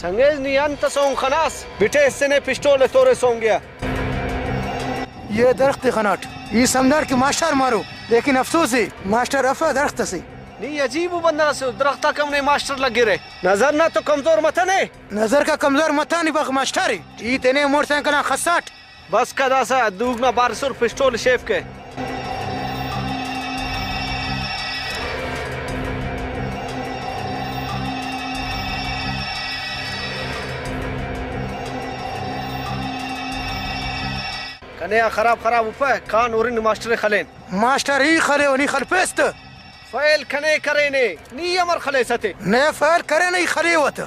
Genghis नियन तसों खनास बिटे इससे ने pistol तोरे सोंग गया। ये दरख्त खनाट ये समझार की मास्टर मारो, लेकिन अफसोस है मास्टर अफा दरख्त से नहीं अजीब बंदा से दरख्ता कम ने मास्टर लगे रहे। नजर ना तो कमजोर मत ने, नजर का कमजोर मता नहीं बक मास्टर है ये तेने मोटरसाइकिल खसाट बस कदा सा दूगना 1200 पिस्टोल शेफ के कने खराब ऊपर कान और मास्टर खलेन मास्टर ही खले उन्हीं खलपेस्त फैल खने करे ने नी अमर खले सते ने फैल करे नहीं खले होता